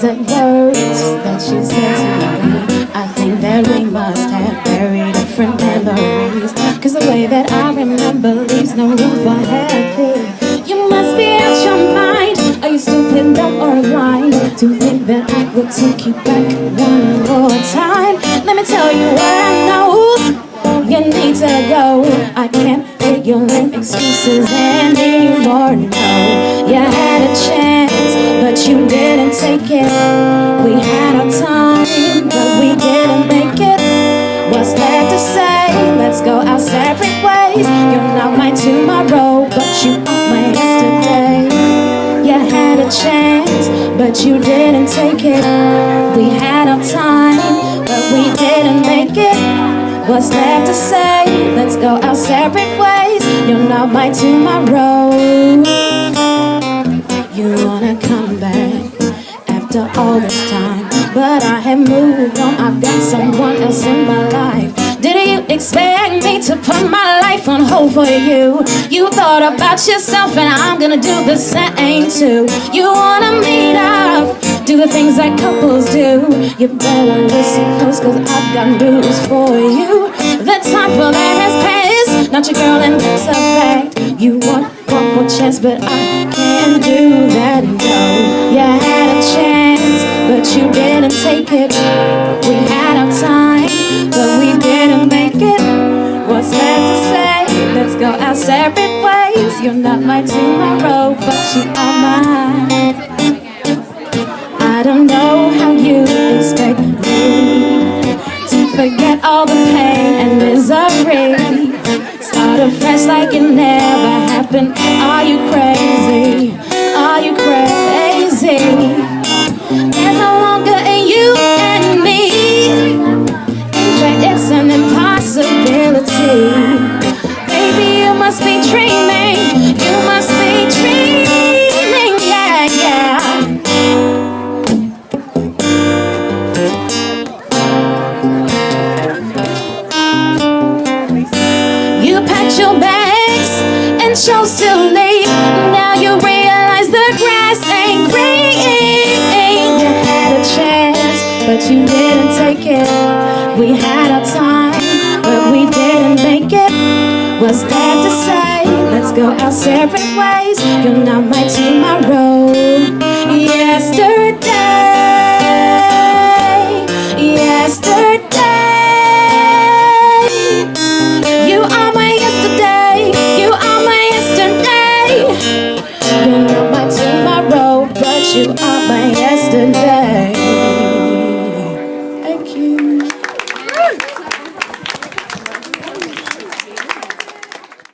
exact words that she said to me. I think that we must have very different memories, 'cause the way that I remember leaves no room for happy. You must be out your mind. Are you stupid, dumb, or blind to think that I would take you back one more time? Let me tell you what I know. You need to go. I can't hear your lame excuses anymore. No, you had a chance, but you didn't take it. We had our time, but we didn't make it. What's left to say? Let's go our separate ways. You're not my tomorrow, but you are my yesterday. You had a chance, but you didn't take it. We had our time, but we didn't make it. What's left to say? Let's go our separate ways. You're not my tomorrow. You wanna come back after all this time, but I have moved on. I've got someone else in my life. Did you expect me to put my life on hold for you? You thought about yourself, and I'm gonna do the same too. You wanna meet up, do the things that couples do. You better listen close, 'cause I've got news for you. The time for that has passed, not your girl, and that's a fact. You want one more chance, but I can't do that, no. You had a chance, but you didn't take it. We had our time, but we didn't make it. What's left to say? Let's go our separate ways. You're not my tomorrow, but you are mine. I don't know how you expect me to forget all the pain and misery, start afresh like it never happened. Are you crazy? Are you crazy? There's no longer a you and me. In fact, it's an impossibility. Baby, you must be dreaming. You must be dreaming, yeah, yeah. You packed your bags and chose to leave. Now you realize the grass ain't green. You had a chance, but you didn't take it. We had our time, but we didn't make it. What's left to say? Let's go our separate ways. You're not my tomorrow, yeah.